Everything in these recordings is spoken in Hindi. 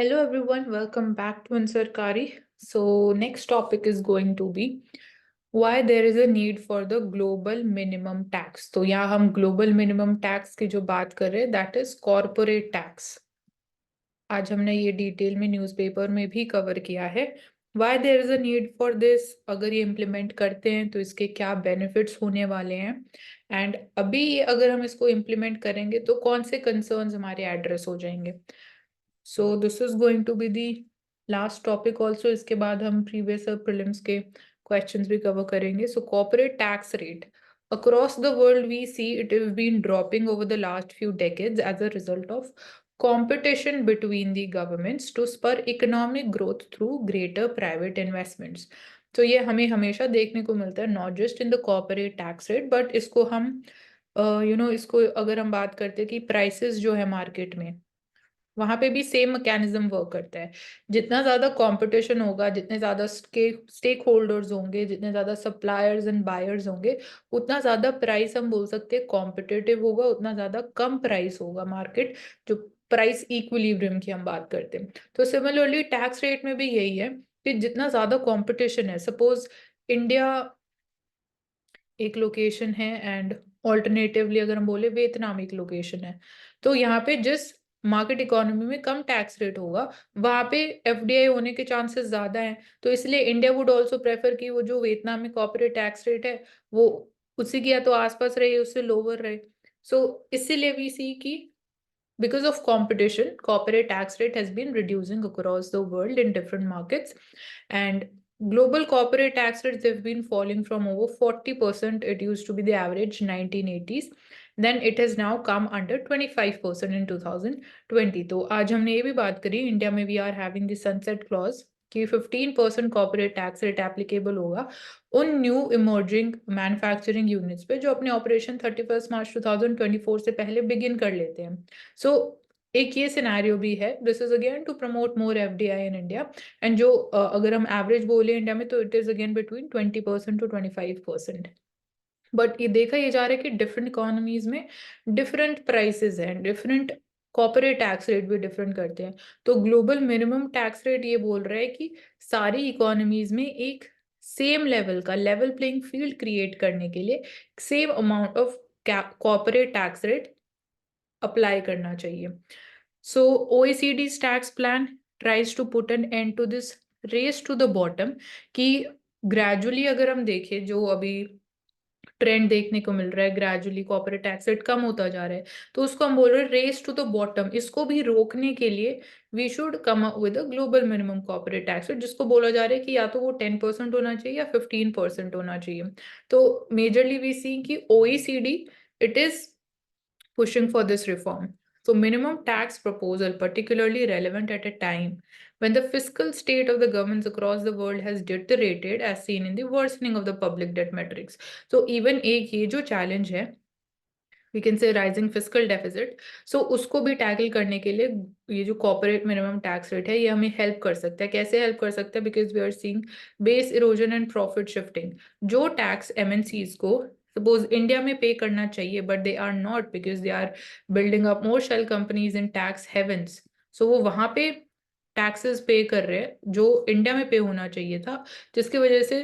Hello everyone, welcome back to Ansarkari. So next topic is going to be why there is a need for the global minimum tax. तो यहाँ हम global minimum tax की जो बात कर रहे हैं that is corporate tax. आज हमने ये डिटेल में न्यूज़पेपर में भी कवर किया है. Why there is a need for this, अगर ये इम्प्लीमेंट करते हैं तो इसके क्या बेनिफिट्स होने वाले हैं, एंड अभी अगर हम इसको इम्प्लीमेंट करेंगे तो कौन से कंसर्न्स हमारे एड्रेस हो जाएंगे. So this is going to be the last topic also. इसके बाद हम प्रीवियस प्रीलिम्स के क्वेश्चंस भी कवर करेंगे. So corporate tax rate across the world we see it has been dropping over the last few decades as a result of competition between the governments to spur economic growth through greater private investments. तो ये हमें हमेशा देखने को मिलता है, not just in the corporate tax rate, but इसको हम इसको अगर हम बात करते हैं कि प्राइसेस जो है मार्केट में, वहां पे भी सेम मैकेनिज्म वर्क करता है. जितना ज्यादा कंपटीशन होगा, जितने ज्यादा स्टेक होल्डर्स होंगे, जितने ज्यादा सप्लायर्स एंड बायर्स होंगे, उतना ज्यादा प्राइस हम बोल सकते हैं कॉम्पिटिटिव होगा, उतना ज्यादा कम प्राइस होगा मार्केट, जो प्राइस इक्विलिब्रियम की हम बात करते हैं. तो सिमिलरली टैक्स रेट में भी यही है कि जितना ज्यादा कंपटीशन है, सपोज इंडिया एक लोकेशन है एंड ऑल्टरनेटिवली अगर हम बोले वियतनाम एक लोकेशन है, तो यहाँ पे जिस मार्केट इकोनॉमी में कम टैक्स रेट होगा वहां पे एफडीआई होने के चांसेस ज्यादा हैं. तो इसलिए इंडिया वुड आल्सो प्रेफर कि वो जो वियतनाम में कॉर्पोरेट टैक्स रेट है वो उसी की या तो आसपास रहे, उससे लोअर रहे. सो इसीलिए वी सी कि because of competition, corporate tax rate has been reducing across the world in different markets, and global corporate tax rates have been falling from over 40%. It used to be the average 1980s. Then it has now come under 25% in 2020. तो आज हमने ये भी बात करी, इंडिया में we are having the sunset clause कि 15% कॉर्पोरेट टैक्स रेट एप्लीकेबल होगा उन न्यू इमर्जिंग मैन्युफैक्चरिंग यूनिट्स पे जो अपने ऑपरेशन 31 मार्च 2024 से पहले बिगिन कर लेते हैं. सो एक ये सिनेरियो भी है. This is again to promote more FDI in India, and जो अगर हम एवरेज बोले इंडिया में तो it is again between 20% to 25%. But ये देखा ये जा रहा है कि डिफरेंट इकोनॉमीज में डिफरेंट प्राइसेस हैं, डिफरेंट कॉर्पोरेट टैक्स रेट भी डिफरेंट करते हैं. तो ग्लोबल मिनिमम टैक्स रेट ये बोल रहा है कि सारी इकोनॉमीज में एक सेम लेवल का लेवल प्लेइंग फील्ड क्रिएट करने के लिए same amount of corporate tax rate apply करना चाहिए. So OECD's tax plan tries to put an end to this race to the bottom, कि ग्रेजुअली अगर हम देखें जो अभी ट्रेंड देखने को मिल रहा है, ग्रेजुअली कॉर्पोरेट टैक्स रेट कम होता जा रहा है, तो उसको हम बोल रहे हैं रेस टू द बॉटम. इसको भी रोकने के लिए we should come up with a global minimum corporate tax rate, जिसको बोला जा रहा है कि या तो वो 10% होना चाहिए या 15% होना चाहिए. तो मेजरली वी सी कि OECD it is pushing for this reform. So, minimum tax proposal particularly relevant at a time when the fiscal state of the governments across the world has deteriorated, as seen in the worsening of the public debt metrics. So, even एक ये जो challenge है, we can say rising fiscal deficit, so उसको भी टैकल करने के लिए ये जो कॉर्पोरेट मिनिमम टैक्स रेट है ये हमें हेल्प कर सकता है. कैसे हेल्प कर सकता है? Because we are seeing base erosion and profit shifting. जो टैक्स एमएनसीज को सपोज इंडिया में पे करना चाहिए but they are not, because they are building up more shell companies in tax havens. So वो वहां पे टैक्सेस पे कर रहे हैं जो इंडिया में पे होना चाहिए था, जिसकी वजह से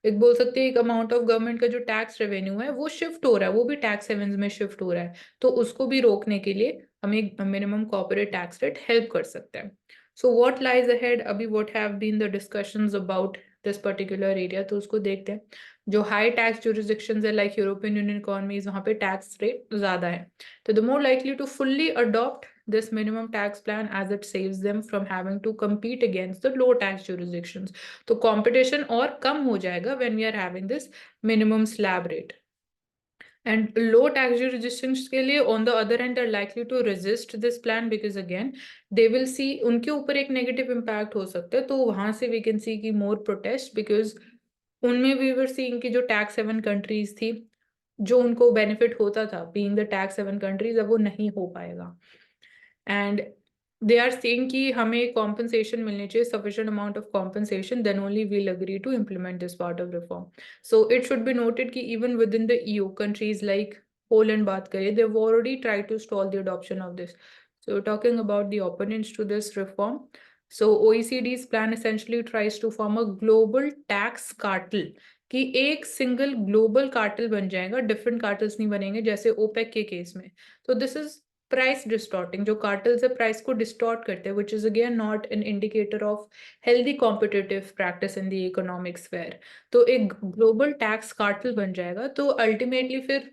एक बोल सकते हैं एक अमाउंट ऑफ गवर्नमेंट का जो टैक्स रेवेन्यू है वो शिफ्ट हो रहा है, वो भी टैक्स हेवंस में शिफ्ट हो रहा है. तो उसको भी रोकने के लिए हमें एक minimum corporate tax rate help कर सकता है. सो व्हाट लाइज अहेड, अभी what have been the discussions about this particular area, तो उसको देखते हैं. जो हाई टैक्स जुरिस्डिक्शंस है लाइक यूरोपियन यूनियन इकोनॉमीज, वहां पे टैक्स रेट ज्यादा है. तो the more likely to fully adopt this minimum tax plan as it saves them from having to compete against the low tax jurisdictions. तो competition और कम हो जाएगा when we are having this minimum slab rate. And low tax jurisdictions के लिए on the other hand are likely to resist this plan because again they will see उनके ऊपर एक negative impact हो सकता है. तो वहां से we can see कि more protest, because उनमें we were seeing कि जो tax haven countries थी जो उनको benefit होता था being the tax haven countries, अब वो नहीं हो पाएगा. एंड दे आर सेइंग कि हमें कॉम्पनसेशन मिलनी चाहिए, sufficient amount of compensation, then only will agree to implement this part of reform. So it should be noted कि even with in the EU countries like Poland बात करें, they have already try to stall the adoption of this. So we're talking about the opponents to this reform. So OECD's plan essentially tries to form a global tax cartel कि एक सिंगल ग्लोबल कार्टेल बन जाएगा, डिफरेंट कार्टल्स नहीं बनेंगे जैसे ओपेक के केस में. तो दिस इज प्राइस डिस्टॉर्टिंग. जो कार्टल्स है प्राइस को डिस्टॉर्ट करते हैं, which is again not an indicator of healthy competitive practice in the economic sphere. तो एक ग्लोबल टैक्स कार्टेल बन जाएगा तो अल्टीमेटली फिर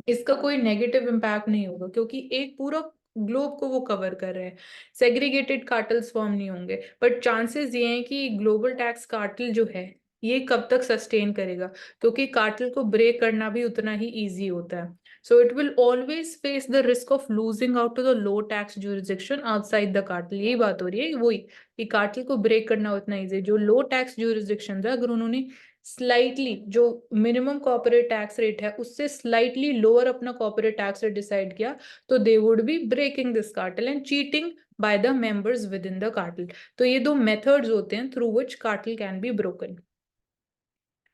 इसका कोई नेगेटिव इम्पैक्ट नहीं होगा क्योंकि एक पूरा ग्लोब को वो कवर कर रहे हैं. सेग्रीगेटेड कार्टल्स फॉर्म नहीं होंगे. बट चांसेस ये हैं कि ग्लोबल टैक्स कार्टल जो है ये कब तक सस्टेन करेगा, क्योंकि कार्टल को ब्रेक करना भी उतना ही इजी होता है. So it will always face the risk of losing out to the low tax jurisdiction outside the cartel. यही बात हो रही है वही कि कार्टल को ब्रेक करना उतना इजी. जो लो टैक्स ज्यूरिसडिक्शन है अगर उन्होंने स्लाइटली जो मिनिमम कॉर्पोरेट टैक्स रेट है उससे स्लाइटली लोअर अपना कॉर्पोरेट टैक्स रेट डिसाइड किया तो they would be breaking this cartel and cheating by the members with in the cartel. तो ये दो मेथड्स होते हैं through which cartel can be broken.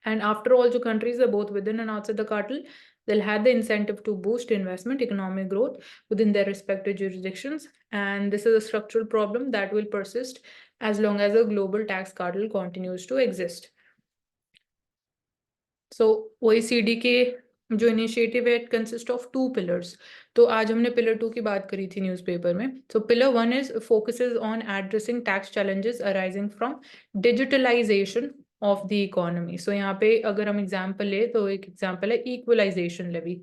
And after all, जो countries are both within and outside the cartel, they'll have the incentive to boost investment, economic growth within their respective jurisdictions. And this is a structural problem that will persist as long as a global tax cartel continues to exist. So OECD के जो इनिशिएटिव है इट कंसिस्ट ऑफ 2 पिलर्स. तो आज हमने पिलर 2 की बात करी थी न्यूज़पेपर में. So pillar 1 is focuses on addressing tax challenges arising from digitalisation of the economy. So यहाँ पे अगर हम एग्जांपल ले तो एक एग्जांपल है इक्वलाइजेशन लेवी,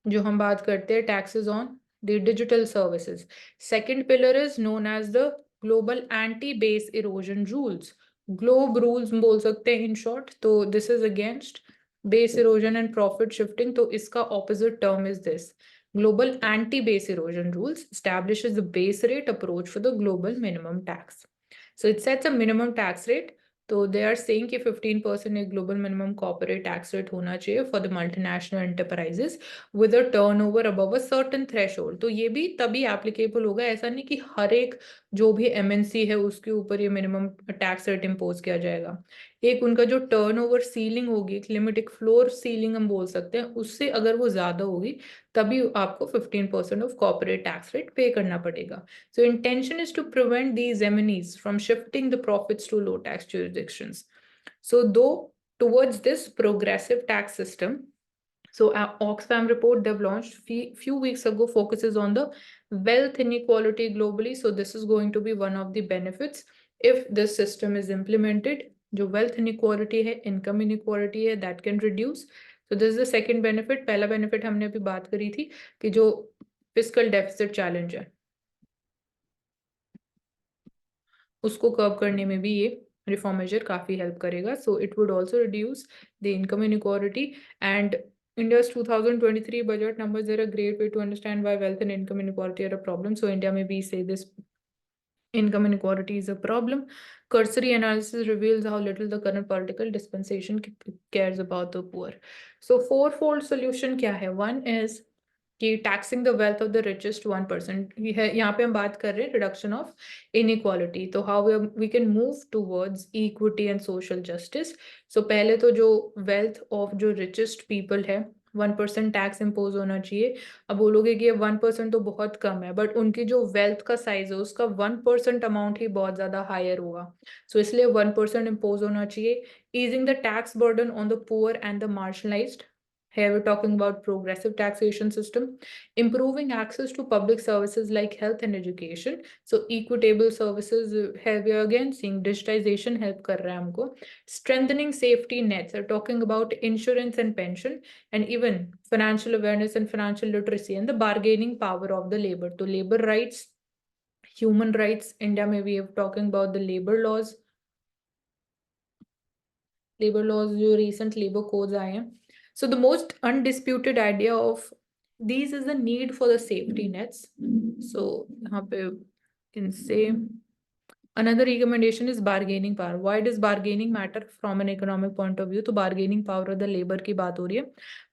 जो हम बात करते हैं taxes on the digital services. Second pillar is known as the global anti base erosion rules. Globe rules बोल सकते हैं इन शॉर्ट. तो this is against base erosion and profit shifting. तो इसका opposite term is this. Global anti-base erosion rules establishes the base rate approach for the global minimum tax. So it sets a minimum tax rate. तो दे आर सेइंग कि 15% एक global minimum corporate tax rate होना चाहिए for the multinational enterprises with a turnover above a certain threshold. तो ये भी तभी एप्लीकेबल होगा. ऐसा नहीं कि हर एक जो भी एमएनसी है उसके ऊपर ये मिनिमम टैक्स रेट इम्पोज किया जाएगा. एक उनका जो टर्नओवर सीलिंग होगी, एक लिमिट, एक फ्लोर सीलिंग हम बोल सकते हैं, उससे अगर वो ज्यादा होगी तभी आपको 15% ऑफ कॉर्पोरेट टैक्स रेट पे करना पड़ेगा. So intention is to prevent these MNEs from shifting the profits to low tax jurisdictions. So though towards this progressive tax system, so Oxfam report they've launched few weeks ago focuses on the wealth inequality globally. So this is going to be one of the benefits if this system is implemented. जो wealth inequality है, income inequality है, that can reduce. So this is the second benefit. पहला benefit हमने अभी बात करी थी कि जो fiscal deficit challenge है उसको कर्व करने में भी ये रिफॉर्म मेजर काफी हेल्प करेगा. So it would also reduce the income inequality and India's 2023 budget numbers are a great way to understand why wealth and income inequality are a problem. So India may be say this income inequality is a problem. Cursory analysis reveals how little the current political dispensation cares about the poor. So fourfold solution क्या है? One is कि taxing the wealth of the richest 1%. यहाँ पे हम बात कर रहे हैं रिडक्शन ऑफ इनइक्वालिटी. तो how we can move towards equity and social justice. So पहले तो जो वेल्थ ऑफ जो रिचेस्ट पीपल है 1% टैक्स इम्पोज होना चाहिए. अब बोलोगे कि 1% तो बहुत कम है, बट उनकी जो वेल्थ का साइज है उसका 1% अमाउंट ही बहुत ज्यादा हायर होगा. सो इसलिए 1% इम्पोज होना चाहिए. Easing the tax burden on the poor and the marginalised. Here we're talking about progressive taxation system, improving access to public services like health and education. So equitable services, here we are again seeing digitization help kar raha hai humko. Strengthening safety nets, are talking about insurance and pension, and even financial awareness and financial literacy and the bargaining power of the labor. So labor rights, human rights, India may be talking about the labor laws जो recent labor codes आए हैं. So the most undisputed idea of these is the need for the safety nets. So यहाँ पे can say another recommendation is bargaining power. Why does bargaining matter from an economic point of view? तो bargaining power of the labor की बात हो रही है.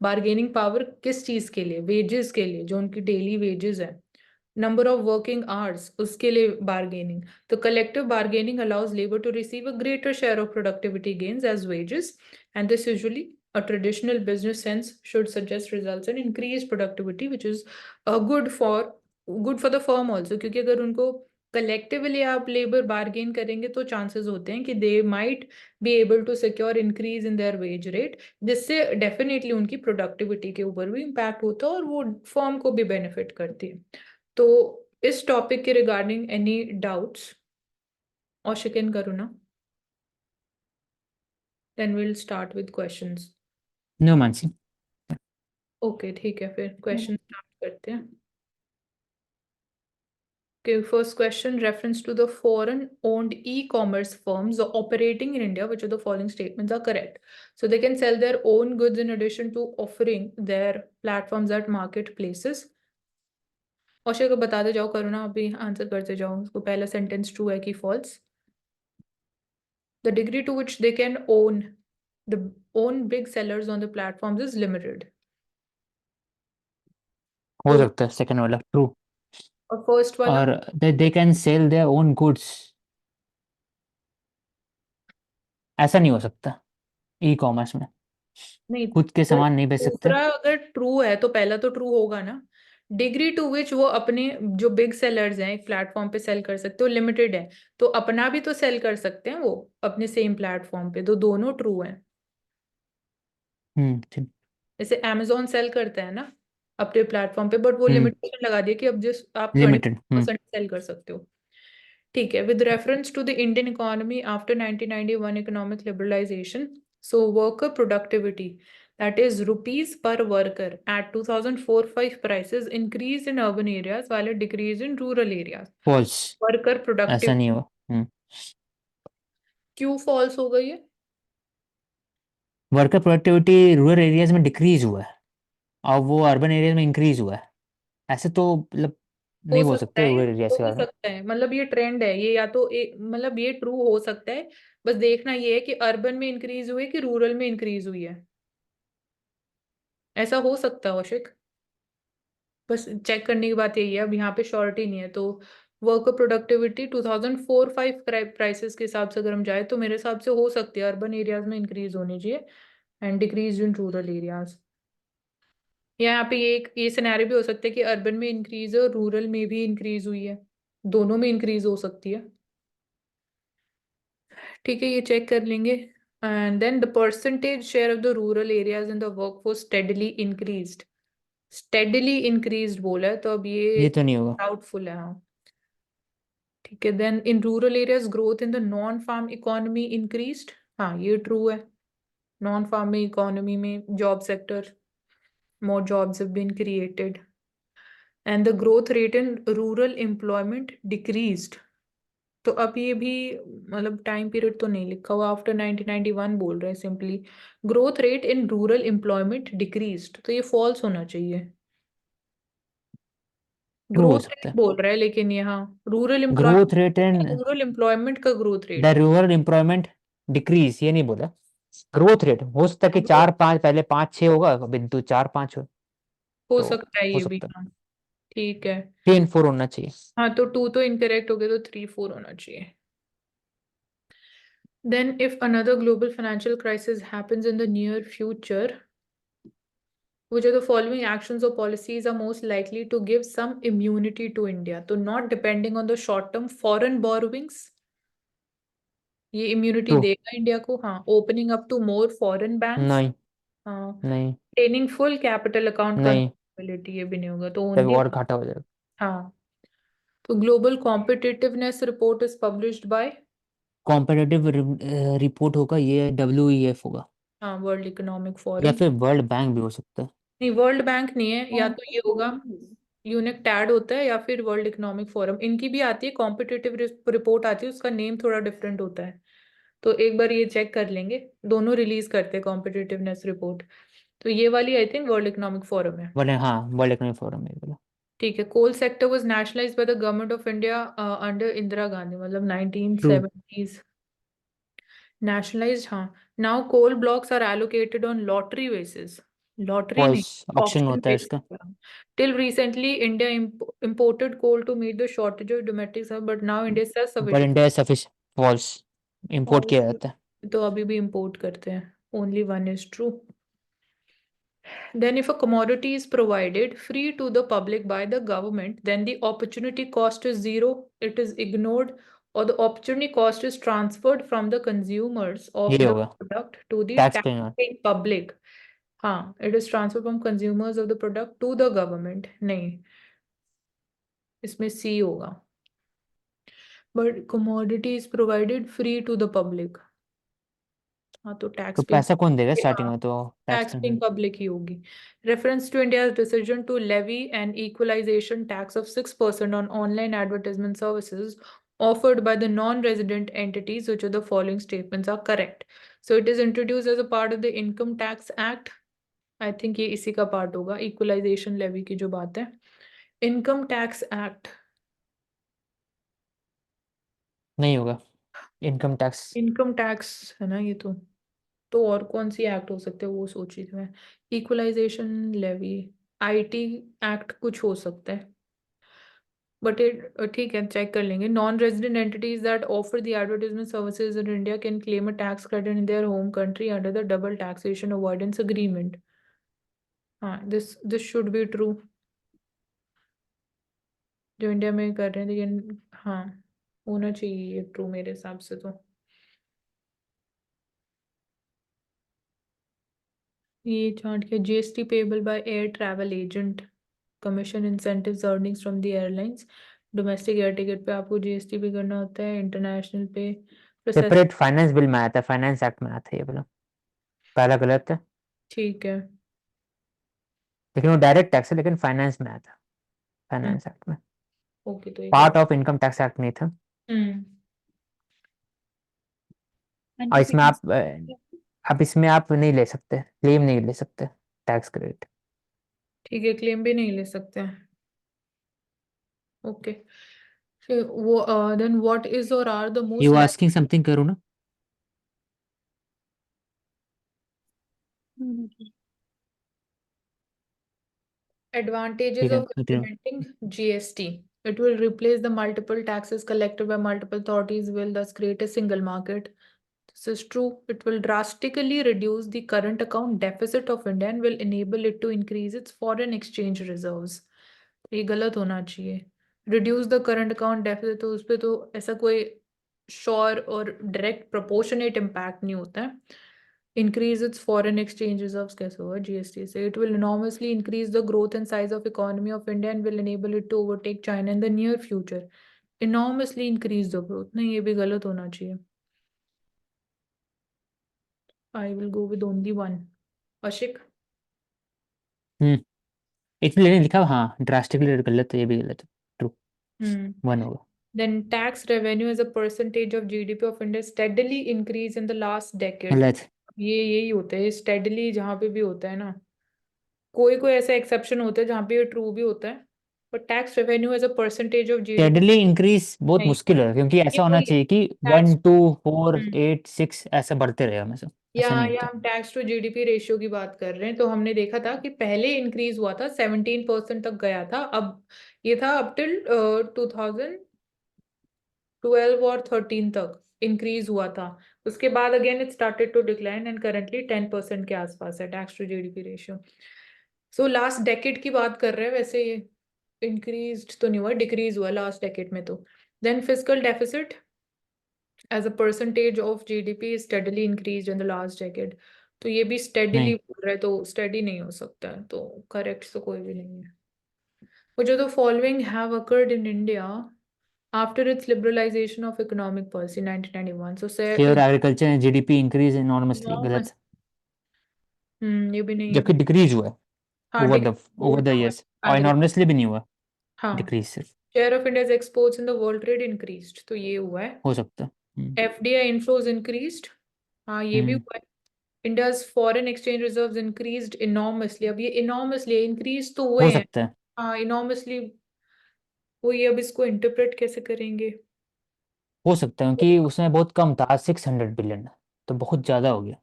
Bargaining power किस चीज के लिए? Wages के लिए, जो उनकी daily wages है. Number of working hours, उसके लिए bargaining. तो collective bargaining allows labor to receive a greater share of productivity gains as wages, and this usually a traditional business sense should suggest results in increased productivity, which is good for the firm also, क्योंकि अगर उनको कलेक्टिवली आप लेबर बार्गेन करेंगे तो चांसेस होते हैं कि they might be able to secure increase in their wage rate, जिससे डेफिनेटली उनकी प्रोडक्टिविटी के ऊपर भी इम्पैक्ट होता है और वो फर्म को भी बेनिफिट करती है। तो इस टॉपिक के रिगार्डिंग एनी डाउट्स? औशिकन Karuna, then will start with questions. No Mansi. Okay ठीक है, फिर क्वेश्चन स्टार्ट करते हैं। Okay, first question, reference to the foreign-owned e-commerce firms operating in India, which of the following statements are correct? So they can sell their own goods in addition to offering their platforms at marketplaces. औशे को बताते जाओ, करुणा अभी आंसर करते जाओ, उसको पहला सेंटेंस ट्रू है कि false? The degree to which they can own big sellers on the platforms is limited. हो तो सकता है सेकंड वाला ट्रू। और फर्स्ट वाला और they can sell their own goods, ऐसा नहीं हो सकता ई कॉमर्स में। नहीं, खुद के सामान नहीं बेच सकते। दूसरा अगर ट्रू है तो पहला तो ट्रू होगा ना। डिग्री टू विच वो अपने जो बिग सेलर्स हैं एक प्लेटफॉर्म पे सेल कर सकते हो, लिमिटेड है, तो अपना भी तो सेल कर सकते हैं वो अपने सेम प्लेटफॉर्म पे, तो दोनों ट्रू हैं। ठीक। जैसे अमेजोन सेल करता है ना अपने प्लेटफॉर्म पे, बट वो हम्म लिमिटेशन लगा दिया कि अब जिस आप लिमिटेड। 20% सेल कर सकते हो। ठीक है, with reference to the Indian economy after 1991 economic liberalisation, so worker productivity, that is rupees per worker at 2004-5 prices increased in urban areas while it decreased in rural areas. False, worker ऐसा प्रोडक्टिव नहीं हुआ। क्यों फॉल्स हो गई है? वर्कर प्रोडक्टिविटी रूरल एरियाज में डिक्रीज हुआ है और वो अर्बन एरियाज में इंक्रीज हुआ है। ऐसे तो मतलब हो नहीं बोल सकता सकते है, रूरल एरियाज तो के हो बारे में। सकता है, मतलब ये ट्रेंड है, ये या तो एक मतलब ये ट्रू हो सकता है। बस देखना ये है कि अर्बन में इंक्रीज हुई कि रूरल में इंक्रीज हुई है, ऐसा हो सकता है औशिक। बस चेक करने की बात यही है, अब यहाँ पे श्योरिटी नहीं है। तो वर्कर प्रोडक्टिविटी 2004-5 प्राइसेस के हिसाब से अगर हम जाए तो मेरे हिसाब से हो सकती है अर्बन एरियाज में इंक्रीज होनी चाहिए and decrease in rural areas. यहाँ पे ये सिनेरियो भी हो सकता है कि अर्बन में इंक्रीज है और रूरल में भी इंक्रीज हुई है, दोनों में इंक्रीज हो सकती है। ठीक है, ये चेक कर लेंगे। And then the percentage share of the rural areas in the workforce steadily increased, steadily increased बोला है, तो अब ये ये तो नहीं होगा। डाउटफुल है। हाँ ठीक है, then in rural areas growth in the non farm economy increased, हाँ ये ट्रू है। नॉन फार्म इकोनॉमी में job sector, more jobs have been created and the growth rate in rural employment decreased. तो अब ये भी मतलब टाइम पीरियड तो नहीं लिखा हुआ, आफ्टर 1991 बोल रहे हैं simply. Growth rate in rural employment decreased, तो ये फॉल्स होना चाहिए। ट्रू हो ग्रोथ सकता रेट है। बोल रहा है लेकिन यहाँ rural growth employment, rate and rural employment का growth the rate. Rural employment decrease, ये नहीं बोला। ग्रोथ रेट हो सकता है कि 4-5, पहले 5-6 होगा, बिंदु 4-5 हो। हो तो सकता है हो ये भी, सकता है हाँ ठीक है। 3-4 होना चाहिए। हाँ तो 2 तो इनकरेक्ट हो गए, तो 3-4 होना चाहिए। Then if another global financial crisis happens in the near future, which of the following actions or policies are most likely to give some immunity to India? तो not depending on the short term foreign borrowings, ये इम्यूनिटी ट्रू। देगा इंडिया को। हाँ, opening up to more foreign banks. नहीं। हाँ, नहीं। ट्रेनिंग फुल कैपिटल अकाउंट नहीं, कंट्रोलेबिलिटी, ये भी नहीं होगा, तो तभी ओनली। और घाटा हो जाएगा। हाँ, तो global competitiveness report is published by, competitive report होगा, ये WEF होगा, हाँ वर्ल्ड इकोनॉमिक या फोरम। फिर वर्ल्ड बैंक भी हो सकता है। नहीं, वर्ल्ड बैंक नहीं है, या तो ये होगा यूनिकटैड होता है या फिर वर्ल्ड इकोनॉमिक फोरम, इनकी भी आती है कॉम्पिटिटिव रिपोर्ट आती है, उसका नेम थोड़ा डिफरेंट होता है। तो एक बार ये चेक कर लेंगे, दोनों रिलीज करते हैं कॉम्पिटिटिवनेस रिपोर्ट। तो ये वाली I think world economic forum है। वर्ल्ड, हाँ वर्ल्ड इकोनॉमिक फोरम में बोला। ठीक है, coal sector was nationalised by the government of India under Indira Gandhi, मतलब ट्रू। 1970s nationalized, हाँ। Now coal blocks are allocated on lottery basis, lottery नहीं, फॉल्स, ऑप्शन auction होता है basis इसका। पे। Till recently India imported coal to meet the shortage of domestic supply, but now India is but self-sufficient। India sufficient, false, import किया Obviously, जाता है। तो अभी भी import करते हैं, only one is true। Then if a commodity is provided free to the public by the government, then the opportunity cost is zero, it is ignored, or the opportunity cost is transferred from the consumers of ये the होगा product to the tax paying. taxpaying public. हाँ, it is transferred from consumers of the product to the government. नहीं, इसमें C होगा. But commodity is provided free to the public. हाँ, तो तो tax paying. पैसा कौन देगा स्टार्टिंग हाँ, में, तो टैक्स tax paying public ही होगी. Reference to India's decision to levy an equalization tax of 6% on online advertisement services offered by the non-resident entities, which of the following statements are correct? So it is introduced as a part of the Income Tax Act. I think ये इसी का part होगा, equalization levy की जो बात है. Income Tax Act. नहीं होगा इनकम टैक्स। Income tax है ना ये तो और कौन सी एक्ट हो सकते हैं वो सोच रही थी मैं. इक्वलाइजेशन लेवी, आईटी एक्ट कुछ हो सकता है. बट ठीक है, चेक कर लेंगे. Non resident entities that offer the advertisement services in India can claim a tax credit in their home country under the double taxation avoidance agreement. हाँ, दिस शुड बी ट्रू. जो इंडिया में कर रहे हैं, लेकिन हाँ, होना चाहिए ये ट्रू मेरे हिसाब से. तो ये चार्ट किया, GST payable by air travel agent, commission incentives earnings from the airlines. Domestic air ticket पे आपको जीएसटी भी करना होता है, इंटरनेशनल पे प्रोसेस. सेपरेट फाइनेंस बिल में आया था, फाइनेंस एक्ट में आया था ये बोला, पहला गलत है। ठीक है. लेकिन वो डायरेक्ट टैक्स है, लेकिन फाइनेंस में आया था, फाइनेंस एक्ट में, ओके, तो ये पार्ट गलत. ऑफ इनकम टैक्स एक्ट नहीं था। हम्म. और इसमें NPPT. आप इसमें आप नहीं ले सकते, क्लेम नहीं ले सकते टैक्स क्रेडिट। ठीक है, क्लेम भी नहीं ले सकते हैं. ओके. फिर वो देन व्हाट इज और are the you most asking something करो ना। advantages ठीक है of continue। implementing GST? It will replace the multiple taxes collected by multiple authorities, will thus create a single market. This is true. It will drastically reduce the current account deficit of India and will enable it to increase its foreign exchange reserves. ये गलत होना चाहिए. Reduce the current account deficit, तो उस पे तो ऐसा कोई sure और direct proportionate impact नहीं होता है. Increase its foreign exchange reserves कैसे होगा GST से? It will enormously increase the growth and size of economy of India and will enable it to overtake China in the near future. Enormously increase the growth, नहीं, ये भी गलत होना चाहिए. I will go with only one. Ashik. इसलिए लिखा, हाँ ड्रास्टिकली गलत है, ये भी गलत है, ट्रू, Hmm. वन होगा। Then tax revenue as a percentage of GDP of India steadily increased in the last decade. गलत। ये यही होता है steadily, जहाँ पे भी होता है ना. कोई कोई ऐसा एक्सेप्शन होता है जहाँ पे ये ट्रू भी होता है. But tax revenue as a percentage of GDP steadily increase बहुत नहीं. मुश्किल है, क्योंकि ये ऐसा होना वही चाहिए कि टैक्स. 1 2 4 8 6 ऐसा बढ़ते रहे हमेशा, ऐसा नहीं या होता। हम टैक्स टू जीडीपी रेशियो की बात कर रहे हैं, तो हमने देखा था कि पहले इंक्रीज हुआ था, 17% तक गया था. अब ये था अप टिल 2012 और 13 तक इंक्रीज हुआ था. उसके बाद again it started to decline and currently 10% के आसपास है tax to GDP ratio. So last decade की बात कर रहे हैं, वैसे ये इंक्रीज तो नहीं हुआ, डिक्रीज हुआ लास्ट डेकेड में. तो then fiscal deficit as a percentage of GDP is steadily increased in the last decade. तो ये भी steadily नहीं, बोल रहा है, तो steady नहीं हो सकता है, तो correct तो कोई भी नहीं है. Which of the following have occurred in India after its liberalization of economic policy 1991? So say share agriculture and GDP increase enormously, enormous. गलत। ये भी नहीं जबकि है. डिक्रीज हुआ है हाँ, ओवर द उल्टा हुआ है इयर्स, और आगे. इनॉर्मसली भी नहीं हुआ, हाँ. डिक्रीज सिर्फ। Share of India's exports in the world trade increased, तो ये हुआ है. हो सकता है। FDI inflows increased, हाँ ये भी हम्म, हुआ है. India's foreign exchange reserves increased enormously. अब ये enormously increase तो हो हुए हैं. सकता है। हाँ, enormously. वो ये अब इसको इंटरप्रेट कैसे करेंगे? हो सकता है क्योंकि उसमें बहुत कम था, आज 600 बिलियन, तो बहुत ज्यादा हो गया।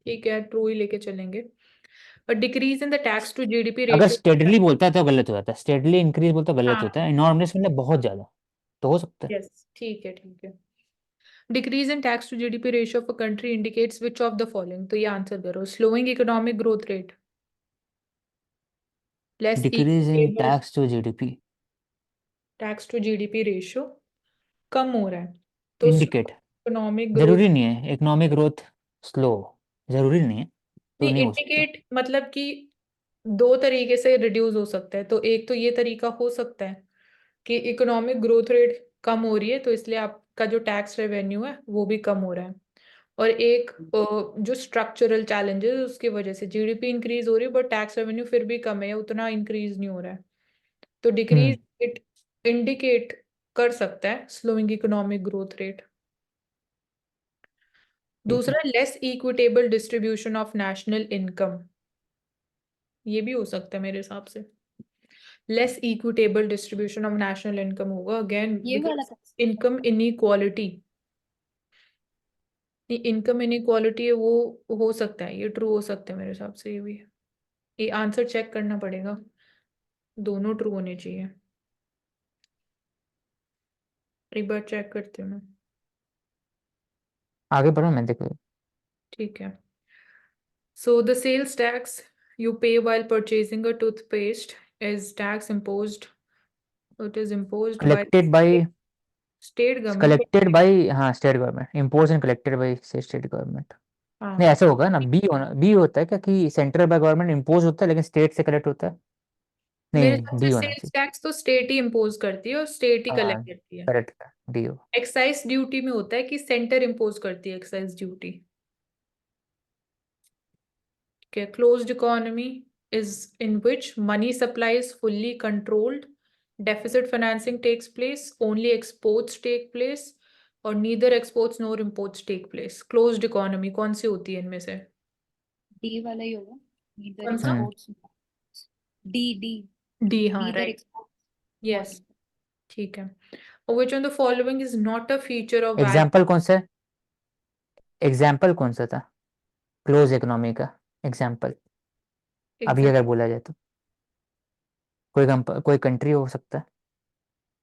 ठीक है, ट्रू ही लेके चलेंगे. A decrease in the tax to GDP अगर ratio. स्टेडली बोलता है तो गलत हो जाता है, स्टेडली इंक्रीज बोलता है गलत हाँ. होता है, इनॉर्मस मतलब बहुत ज्यादा, तो हो सकता है। यस, ठीक है, ठीक है. Decrease in tax to GDP ratio of a country indicates which of the following? तो ये आंसर करो. Slowing economic growth rate. Less decrease in tax to GDP tax to GDP ratio कम हो रहा है, तो इंडिकेट, इकोनॉमिक ग्रोथ। जरूरी नहीं है इकोनॉमिक ग्रोथ स्लो, जरूरी नहीं है, तो नहीं, नहीं हो सकता। इंडिकेट मतलब कि दो तरीके से रिड्यूस हो सकता है। तो एक तो ये तरीका हो सकता है कि इकोनॉमिक ग्रोथ रेट कम हो रही है, तो इसलिए आपका जो टैक्स रेवेन्यू है वो भी कम हो रहा है। और एक जो स्ट्रक्चरल चैलेंजेस उसकी वजह से जीडीपी इंक्रीज हो रही है बट टैक्स रेवेन्यू फिर भी कम है, उतना इंक्रीज नहीं हो रहा है। तो डिक्रीज हम्म, इट इंडिकेट कर सकता है स्लोइंग इकोनॉमिक ग्रोथ रेट। ठीक है। दूसरा, less equitable distribution of national income, ये भी हो सकता है मेरे हिसाब से। Less equitable distribution of national income होगा अगेन ये वाला because income inequality, income inequality है वो हो सकता है, ये ट्रू हो सकता है मेरे हिसाब से। ये भी ये आंसर चेक करना पड़ेगा, दोनों ट्रू होने चाहिए। एक बार चेक करती हूँ मैं। आगे बढ़ो, मैं देखो। ठीक है। So the sales tax you pay while purchasing a toothpaste is tax imposed. It is imposed by collected by, state government. Collected by, हाँ state government, impose and collected by state government. नहीं, हाँ, ऐसा होगा ना, बी होना, बी होता है क्या कि सेंट्रल बाय गवर्नमेंट इम्पोज होता है लेकिन स्टेट से कलेक्ट होता है? मेरे हिसाब नहीं, से डी होना सेल्स चाहिए। टैक्स तो स्टेट ही इम्पोज करती है और स्टेट ही हाँ, कलेक्ट करती है। करेक्ट, डी हो। एक्साइज ड्यूटी में होता है कि सेंटर इम्पोज करती है excise duty. Okay, closed economy is in which money supply is fully controlled, deficit financing takes place, only exports take place, और neither exports nor imports take place. Closed economy कौन सी होती है इनमें से? डी वाला ही होगा, नीदर कौन सा? एक्सपोर्ट्स। डी डी डी, हाँ neither right. Exports not yes, ठीक है। Which of the following is not a feature of value? Example कौन सा है? एग्जाम्पल कौन सा था क्लोज इकोनॉमी का? एग्जाम्पल अभी Example. अगर बोला जाए तो कोई कंट्री हो सकता है।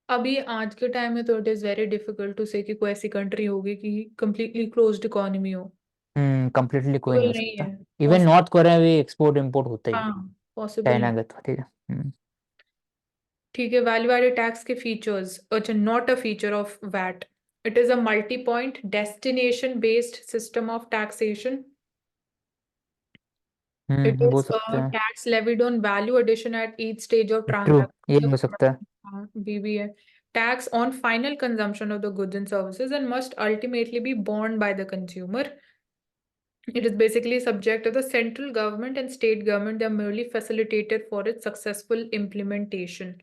अभी आज के टाइम में तो it is very difficult to say कि कोई ऐसी कंट्री होगी कि कंप्लीटली क्लोज्ड इकोनॉमी हो। कंप्लीटली कोई नहीं पॉसिबल हो नहीं है। सकता। इवन नॉर्थ कोरिया भी एक्सपोर्ट इंपोर्ट होता ही है, हाँ, पॉसिबल चाइना नहीं। का तो ठीक है। ठीक है, वैल्यू एडेड टैक्स के फीचर्स, अच्छा not a feature of VAT. It is a multi point destination based system of taxation. It बोल इज सकते अ हैं। Tax levied on value addition at each stage of true, ये ट्रांजैक्शन। हो सकता है। हाँ, भी है। Tax on final consumption of the goods and services and must ultimately be borne by the consumer. It is basically subject of the central government and state government. They are merely facilitated for its successful implementation.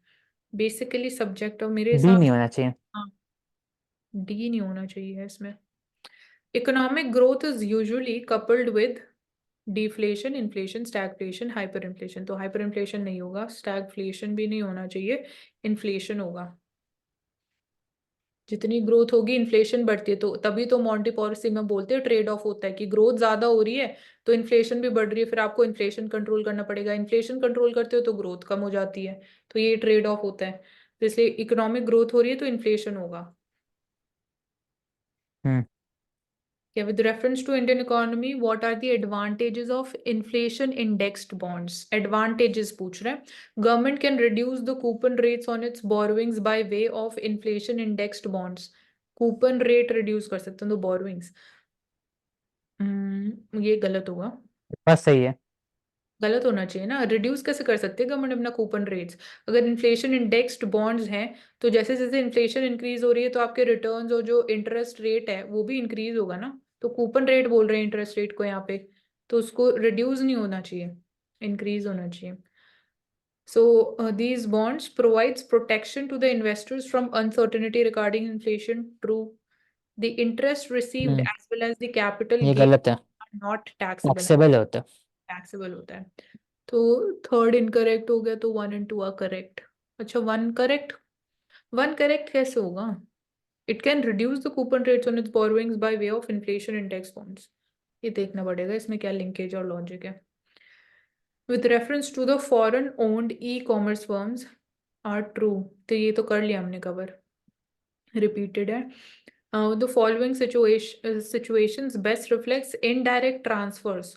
Basically subject of मेरे डी हिसाब नहीं से। होना चाहिए। हाँ, डी नहीं होना चाहिए इसमें। Economic growth is usually coupled with deflation, inflation, stagflation, hyperinflation. तो hyperinflation नहीं होगा, stagflation भी नहीं होना चाहिए, inflation होगा। जितनी ग्रोथ होगी इन्फ्लेशन बढ़ती है, तो तभी तो मॉन्टी पॉलिसी में बोलते हैं ट्रेड ऑफ होता है कि ग्रोथ ज्यादा हो रही है तो इन्फ्लेशन भी बढ़ रही है, फिर आपको इन्फ्लेशन कंट्रोल करना पड़ेगा। इन्फ्लेशन कंट्रोल करते हो तो ग्रोथ कम हो जाती है, तो ये ट्रेड ऑफ होता है। तो इसलिए इकोनॉमिक ग्रोथ हो रही है तो इन्फ्लेशन होगा। हम्म Yeah, with reference to Indian economy, what are the advantages of inflation indexed bonds? Advantages पूछ रहे हैं। Government can reduce the coupon rates on its borrowings by way of inflation indexed bonds. Coupon rate reduce कर सकते हैं तो बोरोइंग्स, ये गलत होगा। बस सही है। गलत होना चाहिए ना, रिड्यूस कैसे कर सकते हैं गवर्नमेंट अपना कूपन रेट्स? अगर इन्फ्लेशन इंडेक्स्ड बॉन्ड्स हैं तो जैसे जैसे इन्फ्लेशन इंक्रीज हो रही है तो आपके रिटर्न्स और जो इंटरेस्ट रेट है वो भी इंक्रीज होगा ना। तो कूपन रेट बोल रहे हैं इंटरेस्ट रेट को यहाँ पे, तो उसको रिड्यूस नहीं होना चाहिए, इंक्रीज होना चाहिए। So these bonds provides protection to the investors from uncertainty regarding inflation. True. The interest received hmm as well as the capital ये gain गलत है, are not taxable. टैक्सेबल होता है। टैक्सेबल होता है। तो थर्ड इनकरेक्ट हो गया, तो 1 and 2 आर करेक्ट। अच्छा, वन करेक्ट, वन करेक्ट कैसे होगा? It can reduce the coupon rates on its borrowings by way of inflation index bonds. ये देखना पड़ेगा इसमें क्या लिंकेज और लॉजिक है। With reference to the foreign owned e commerce firms are true, तो ये तो कर लिया हमने कवर, रिपीटेड है। The following situations best reflects indirect transfers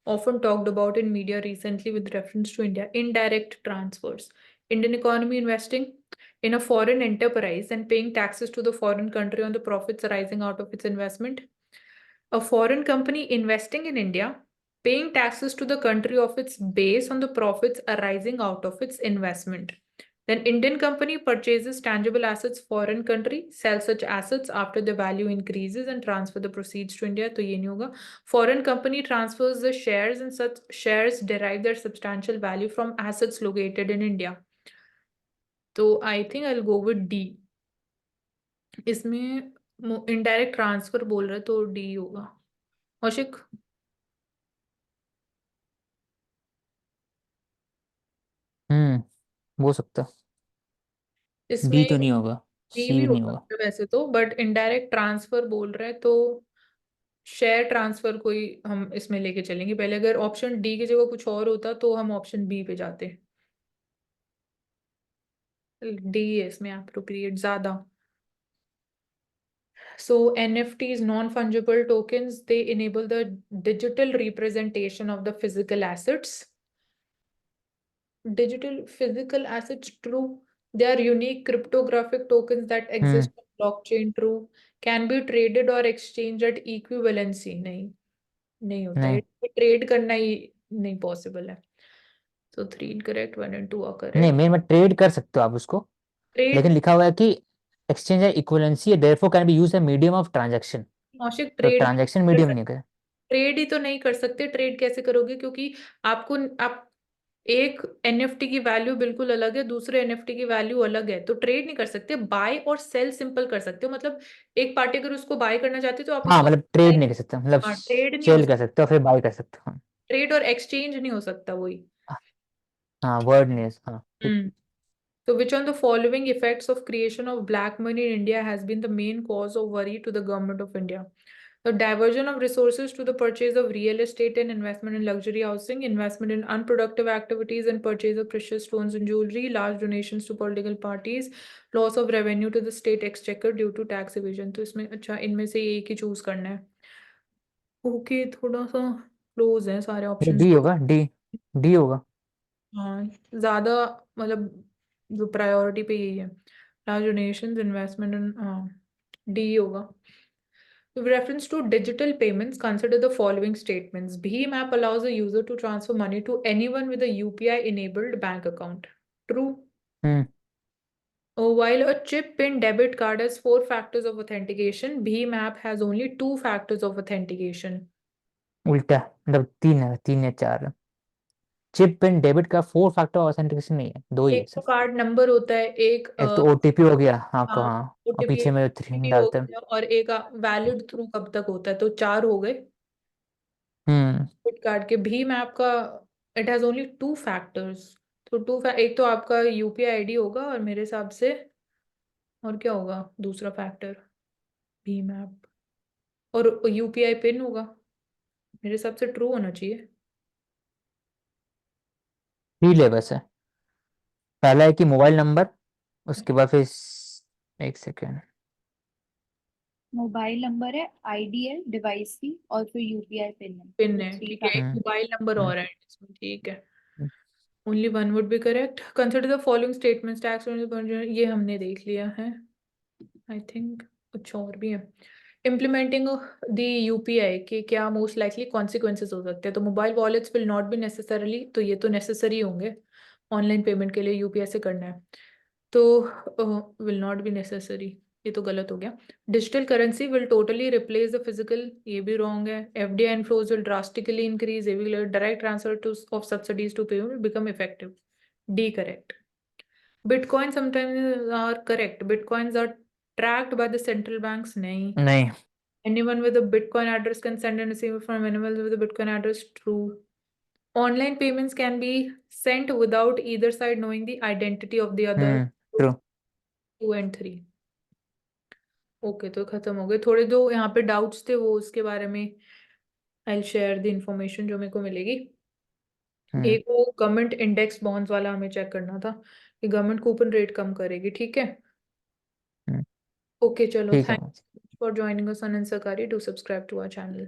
often talked about in media recently with reference to India, indirect transfers. Indian economy investing in a foreign enterprise and paying taxes to the foreign country on the profits arising out of its investment. A foreign company investing in India, paying taxes to the country of its base on the profits arising out of its investment. Then Indian company purchases tangible assets foreign country, sells such assets after the value increases and transfer the proceeds to India. तो ये नहीं होगा. Foreign company transfers the shares and such shares derive their substantial value from assets located in India. तो I think I'll go with D. इसमें इनडायरेक्ट ट्रांसफर बोल रहे तो D होगा. कौशिक. हो सकता है। इसमें बी तो नहीं होगा, डी सी भी भी हो नहीं होगा। सकता है वैसे तो, बट इनडायरेक्ट ट्रांसफर बोल रहे हैं तो शेयर ट्रांसफर कोई हम इसमें लेके चलेंगे पहले. अगर ऑप्शन डी की जगह कुछ और होता तो हम ऑप्शन बी पे जाते. डी है इसमें एप्रोप्रिएट ज्यादा. So NFTs, non-fungible tokens, they enable the digital representation of the physical assets. Digital physical assets, true. They are unique cryptographic tokens that exist on blockchain, true. Can be traded or exchanged at equivalency. नहीं होता है. नहीं ट्रेड करना ही नहीं पॉसिबल है. तो 3 इनकरेक्ट, 1 and 2 are नहीं, correct. मेन में ट्रेड कर सकते हो आप उसको, ट्रेड लेकिन लिखा हुआ है कि एक्सचेंज है इक्विवेलेंसी है, therefore can be used as medium of transaction. Kaushik तो ट्रेड ट्रांजैक्शन मीडियम नहीं कर। ट्रेड ही तो नहीं कर सकते. ट्रेड कैसे करोगे, क्योंकि आपको आप एक एनएफटी की वैल्यू बिल्कुल अलग है, दूसरे एनएफटी की वैल्यू अलग है, तो ट्रेड नहीं कर सकते. बाय और सेल सिंपल कर सकते हो. मतलब एक पार्टी अगर उसको बाय करना चाहती है तो आप हाँ उसको मतलब ट्रेड नहीं कर सकते, मतलब हाँ, ट्रेड नहीं हो सेल कर सकता. सकते हो फिर बाय कर सकते हो। हाँ ट्रेड और एक्सचेंज नहीं हो सकता वही. हाँ वर्ड नहीं है, हाँ ठीक। So which on the following effects of creation of black money in India has been the main cause of worry to the government of India? The diversion of resources to the purchase of real estate and investment in luxury housing, investment in unproductive activities and purchase of precious stones and jewelry, large donations to political parties, loss of revenue to the state exchequer due to tax evasion. तो इसमें अच्छा इनमें से एक ही चूज करना है. ओके थोड़ा सा क्लोज है सारे फिर ऑप्शंस. डी होगा, डी डी होगा। हाँ ज्यादा मतलब जो प्रायोरिटी पे यही है. लार्ज डोनेशंस, इन्वेस्टमेंट इन, डी होगा. With reference to digital payments, consider the following statements. Bhim app allows a user to transfer money to anyone with a UPI enabled bank account. True. Hmm While a chip pin debit card has 4 factors of authentication, Bhim app has only 2 factors of authentication. उल्टा, मतलब तीन है, तीन या चार है। चिप पिन डेबिट का 4 फैक्टर ऑथेंटिकेशन नहीं है, 2 ही है एक तो सिर्फ। कार्ड नंबर होता है, एक एक तो ओटीपी हो गया, हाँ हाँ कहाँ, और ओटीपी, पीछे में 3 हो डालते हैं। गया, और एक वैलिड थ्रू कब तक होता है, तो 4 हो गए. हम्म डेबिट कार्ड के भीम ऐप का इट हैज ओनली 2 फैक्टर्स. तो एक तो आपका यूपीआई आईडी होगा, और मेरे हिसाब से और क्या होगा दूसरा फैक्टर भीम ऐप, और यूपीआई पिन होगा. मेरे हिसाब से ट्रू होना चाहिए. थ्री लेवल्स है। पहला है कि मोबाइल नंबर, उसके बाद फिर एक सेकेंड, मोबाइल नंबर है, आईडी है डिवाइस की, और फिर यूपीआई पिन है. पिन तो है, 3 ठीक है. एक हम्म मोबाइल नंबर हम्म और है इसमें, ठीक है. Hmm. Only one would be correct. Consider the following statements. Tax ये हमने देख लिया है. आई थिंक कुछ और भी है. इम्प्लीमेंटिंग द यूपीआई के क्या मोस्ट लाइकली कॉन्सिक्वेंसेज हो सकते हैं. तो mobile wallets will not be necessarily, तो ये तो नेसेसरी होंगे. ऑनलाइन पेमेंट के लिए यूपीआई से करना है, तो विल नॉट बी नेसेसरी, ये तो गलत हो गया. Digital currency will totally replace the physical, ये भी रॉन्ग है. FDI inflows will drastically increase, ये भी गलत. Direct transfer to of subsidies to payment become effective, D correct. Bitcoin sometimes are correct. Bitcoins are tracked by the central banks. नहीं. नहीं Anyone with a Bitcoin address can send and receive from anyone with a Bitcoin address. True. Online payments can be sent without either side knowing the identity of the other. True. 2 and 3. Okay तो खत्म हो गए. थोड़े जो यहाँ पे डाउट्स थे वो उसके बारे में आई शेयर द इंफॉर्मेशन जो मेरे को मिलेगी. एक वो गवर्नमेंट इंडेक्स बॉन्ड्स वाला हमें चेक करना था कि गवर्नमेंट कूपन रेट कम करेगी. ठीक है. हम्म, ओके चलो. ठीक है। Thanks for joining us on Instakaari. Do subscribe to our channel.